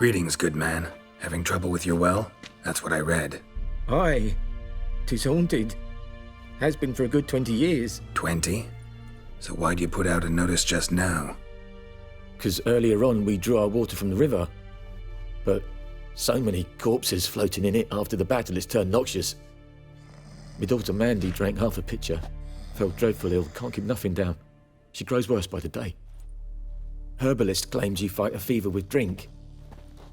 Greetings, good man. Having trouble with your well? That's what I read. Aye. 'Tis haunted. Has been for a good 20 years. 20? So why'd you put out a notice just now? 'Cause earlier on we drew our water from the river. But so many corpses floating in it after the battle it's turned noxious. My daughter Mandy drank half a pitcher. Fell dreadful ill, can't keep nothing down. She grows worse by the day. Herbalist claims you fight a fever with drink.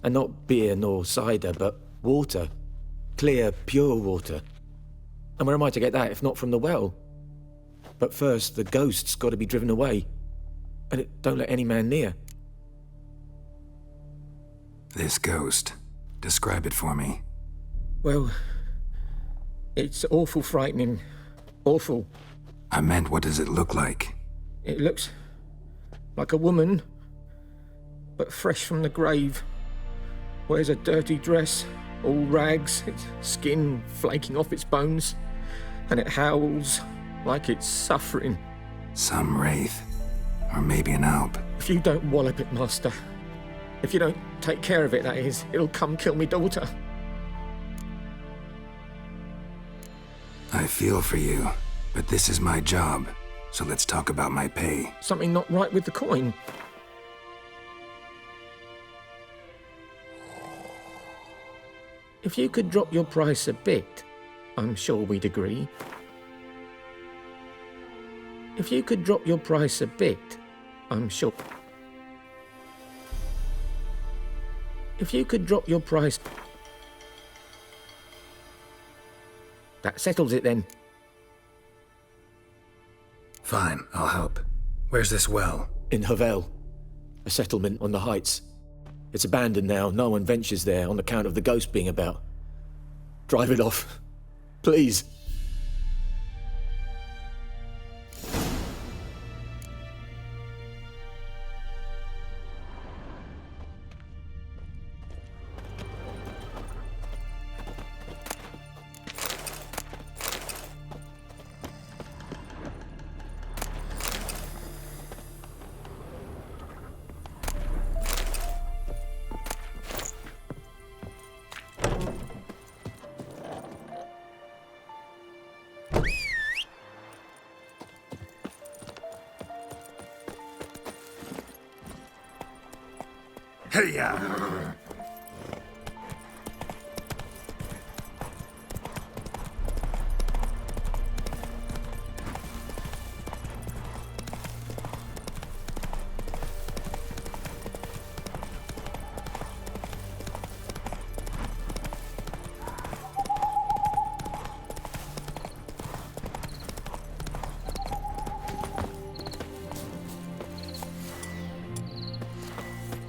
And not beer nor cider, but water. Clear, pure water. And where am I to get that if not from the well? But first, the ghost's got to be driven away. And it don't let any man near. This ghost. Describe it for me. Well, it's awful frightening. Awful. I meant, what does it look like? It looks like a woman, but fresh from the grave. Wears a dirty dress, all rags, its skin flaking off its bones, and it howls like it's suffering. Some wraith. Or maybe an alp. If you don't wallop it, Master, if you don't take care of it, that is, it'll come kill me daughter. I feel for you, but this is my job, so let's talk about my pay. Something not right with the coin. If you could drop your price a bit, I'm sure we'd agree. If you could drop your price a bit, I'm sure. If you could drop your price... That settles it then. Fine, I'll help. Where's this well? In Havel, a settlement on the heights. It's abandoned now, no one ventures there on account of the ghost being about. Drive it off, please. Hey-ya!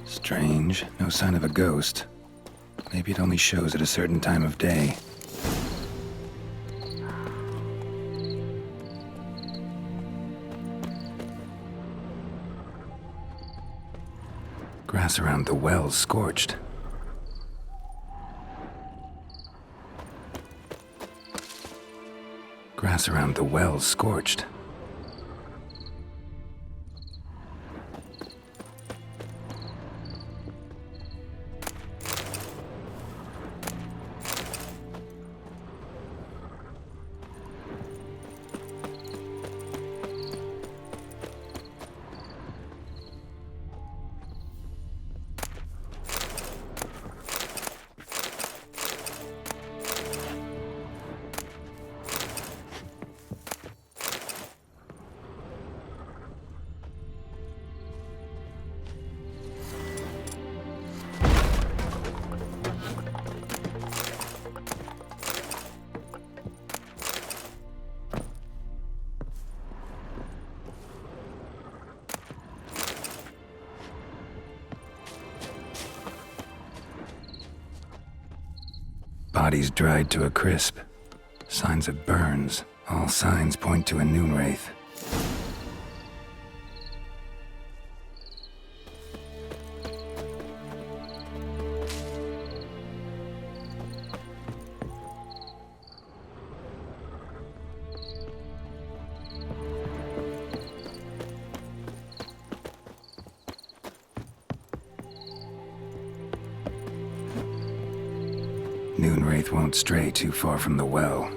Strange. No sign of a ghost. Maybe it only shows at a certain time of day. Grass around the well's scorched. Grass around the well's scorched. Bodies dried to a crisp. Signs of burns. All signs point to a noon wraith. Noon Wraith won't stray too far from the well.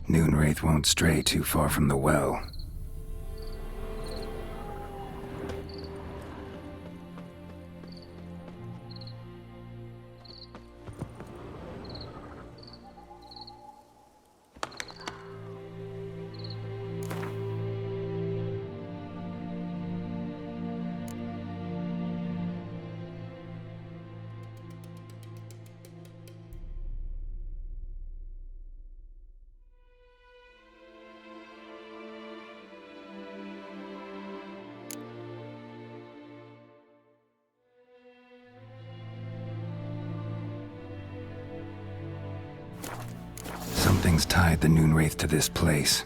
Noon Wraith won't stray too far from the well. Something's tied the Noon Wraith to this place.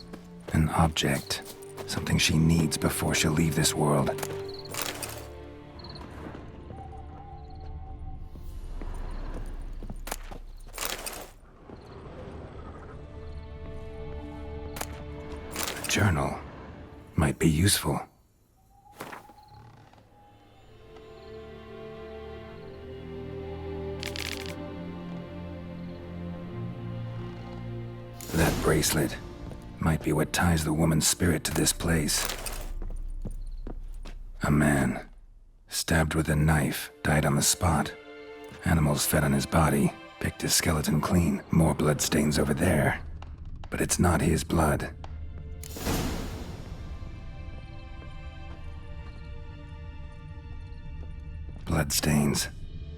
An object. Something she needs before she'll leave this world. A journal. Might be useful. That bracelet might be what ties the woman's spirit to this place. A man, stabbed with a knife, died on the spot. Animals fed on his body, picked his skeleton clean. More bloodstains over there. But it's not his blood. Bloodstains,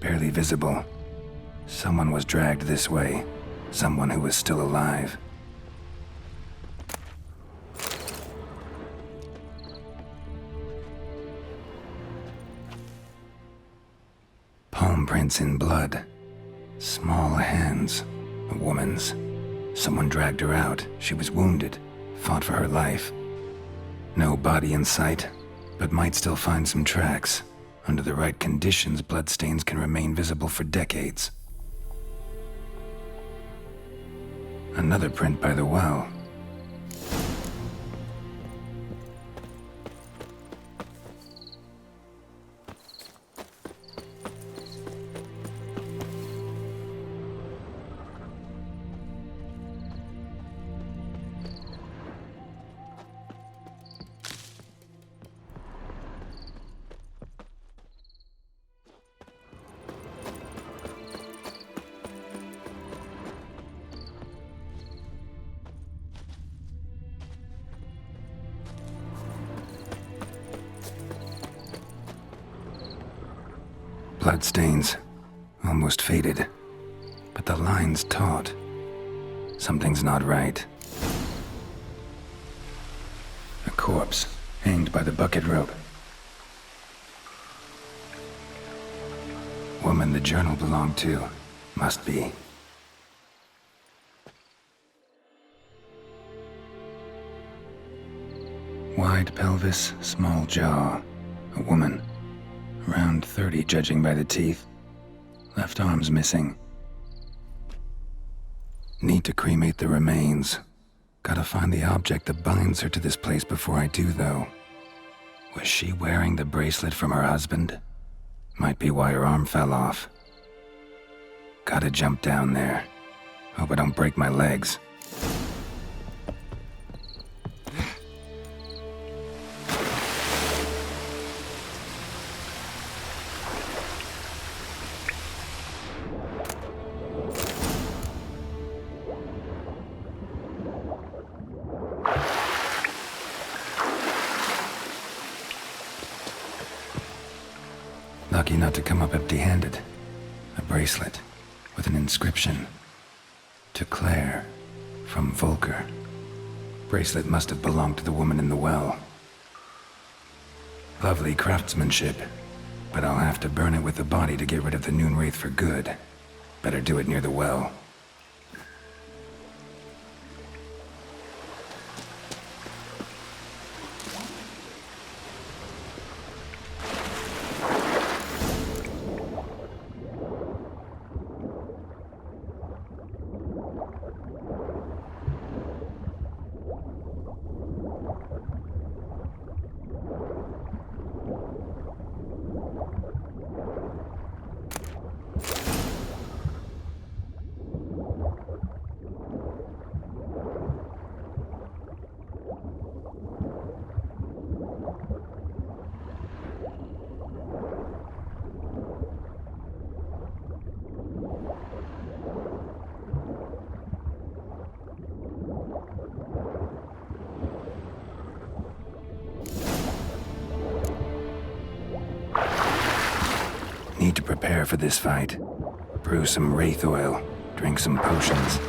barely visible. Someone was dragged this way. Someone who was still alive. Palm prints in blood. Small hands. A woman's. Someone dragged her out. She was wounded. Fought for her life. No body in sight, but might still find some tracks. Under the right conditions, bloodstains can remain visible for decades. Another print by the well. Bloodstains, almost faded, but the line's taut. Something's not right. A corpse, hanged by the bucket rope. Woman the journal belonged to, must be. Wide pelvis, small jaw. A woman. Around 30, judging by the teeth. Left arm's missing. Need to cremate the remains. Gotta find the object that binds her to this place before I do, though. Was she wearing the bracelet from her husband? Might be why her arm fell off. Gotta jump down there. Hope I don't break my legs. Lucky not to come up empty-handed. A bracelet with an inscription. To Claire, from Volker. Bracelet must have belonged to the woman in the well. Lovely craftsmanship, but I'll have to burn it with the body to get rid of the Noon Wraith for good. Better do it near the well. prepare for this fight. Brew some wraith oil, drink some potions.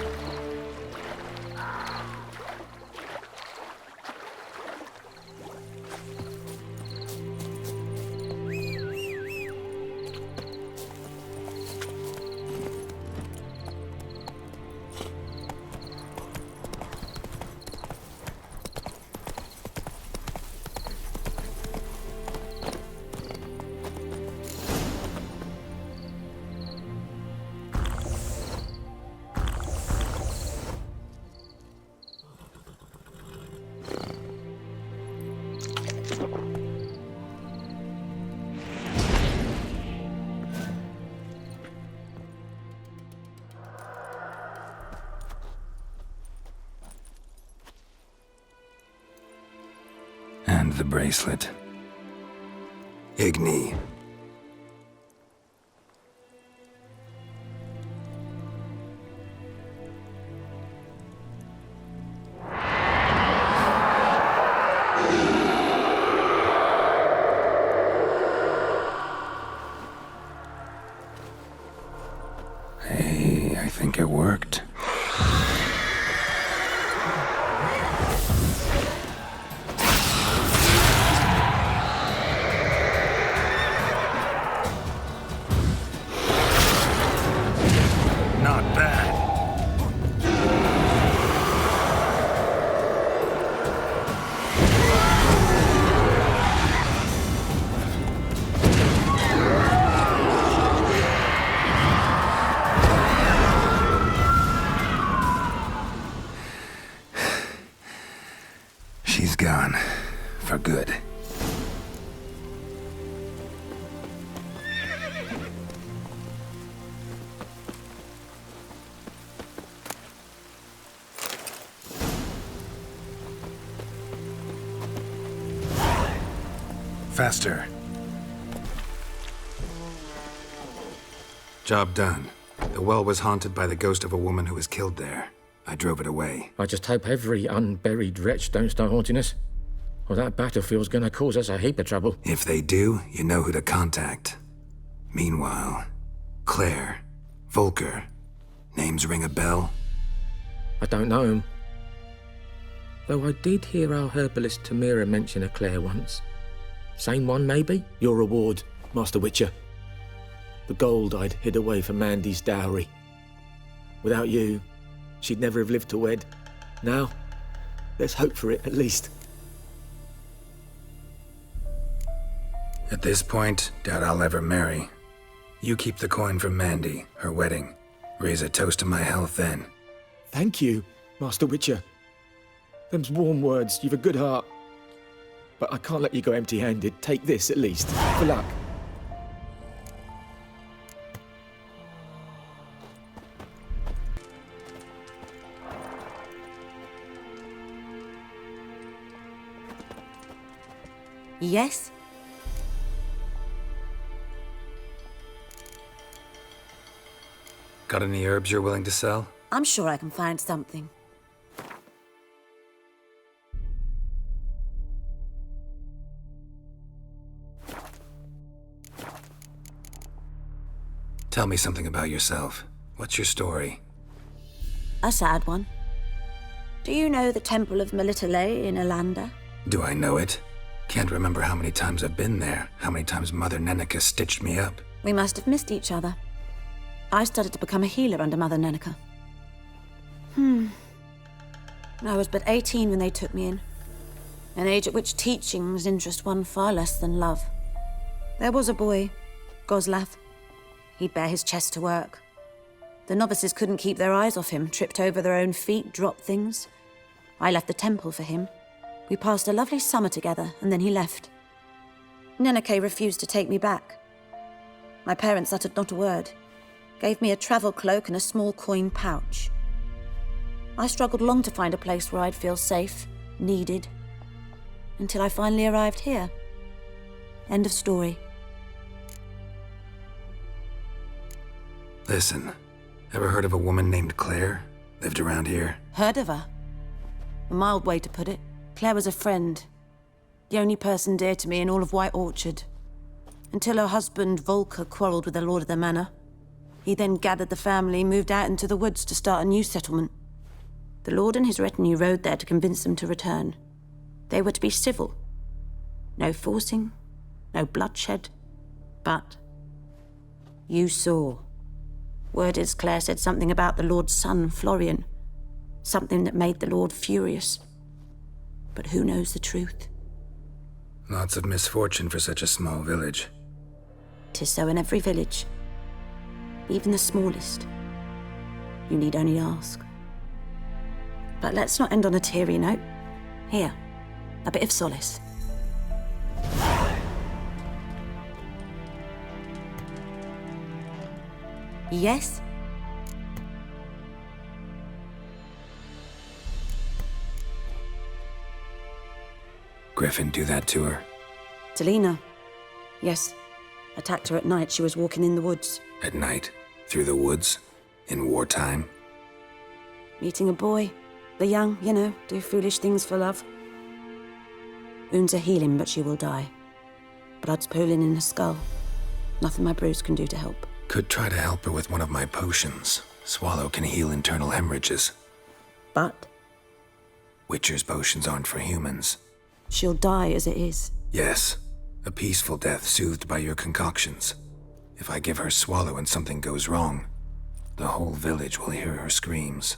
And the bracelet. Igni. Hey, I think it worked. Not bad. She's gone. For good. Faster. Job done. The well was haunted by the ghost of a woman who was killed there. I drove it away. I just hope every unburied wretch don't start haunting us, or that battlefield's gonna cause us a heap of trouble. If they do, you know who to contact. Meanwhile, Claire, Volker, names ring a bell? I don't know him. Though I did hear our herbalist Tamira mention a Claire once. Same one, maybe? Your reward, Master Witcher. The gold I'd hid away for Mandy's dowry. Without you, she'd never have lived to wed. Now, let's hope for it, at least. At this point, doubt I'll ever marry. You keep the coin from Mandy, her wedding. Raise a toast to my health then. Thank you, Master Witcher. Them's warm words, you've a good heart. But I can't let you go empty-handed. Take this, at least, for luck. Yes? Got any herbs you're willing to sell? I'm sure I can find something. Tell me something about yourself. What's your story? A sad one. Do you know the Temple of Melitele in Alanda? Do I know it? Can't remember how many times I've been there, how many times Mother Neneka stitched me up. We must have missed each other. I started to become a healer under Mother Neneka. I was but 18 when they took me in. An age at which teachings interest one far less than love. There was a boy, Goslav. He'd bare his chest to work. The novices couldn't keep their eyes off him, tripped over their own feet, dropped things. I left the temple for him. We passed a lovely summer together, and then he left. Neneke refused to take me back. My parents uttered not a word, gave me a travel cloak and a small coin pouch. I struggled long to find a place where I'd feel safe, needed, until I finally arrived here. End of story. Listen, ever heard of a woman named Claire? Lived around here? Heard of her? A mild way to put it. Claire was a friend. The only person dear to me in all of White Orchard. until her husband Volker quarreled with the lord of the manor. He then gathered the family, moved out into the woods to start a new settlement. The lord and his retinue rode there to convince them to return. They were to be civil. No forcing, no bloodshed. But you saw. Word is Claire said something about the lord's son, Florian. Something that made the lord furious. But who knows the truth? Lots of misfortune for such a small village. 'Tis so in every village. Even the smallest. You need only ask. But let's not end on a teary note. Here, a bit of solace. Yes? Griffin do that to her? To Lena. Yes. Attacked her at night. She was walking in the woods. At night? Through the woods? In wartime? Meeting a boy. The young, you know, do foolish things for love. Wounds are healing, but she will die. Blood's pooling in her skull. Nothing my brews can do to help. Could try to help her with one of my potions. Swallow can heal internal hemorrhages. But Witcher's potions aren't for humans. she'll die as it is. Yes. A peaceful death soothed by your concoctions. If I give her Swallow and something goes wrong, the whole village will hear her screams.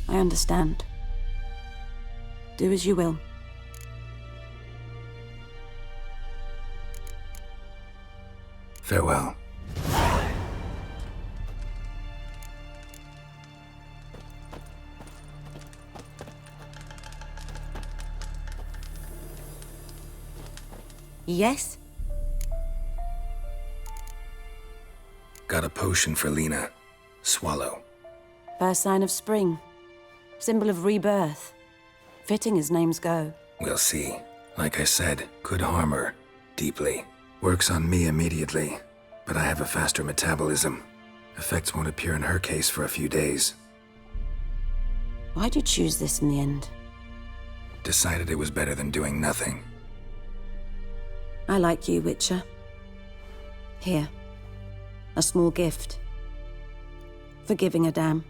I understand. Do as you will. Farewell. Yes? Got a potion for Lena. Swallow. First sign of spring. Symbol of rebirth. Fitting as names go. We'll see. Like I said, could harm her. Deeply. Works on me immediately, but I have a faster metabolism. Effects won't appear in her case for a few days. Why'd you choose this in the end? Decided it was better than doing nothing. I like you, Witcher. Here. A small gift. For giving a damn.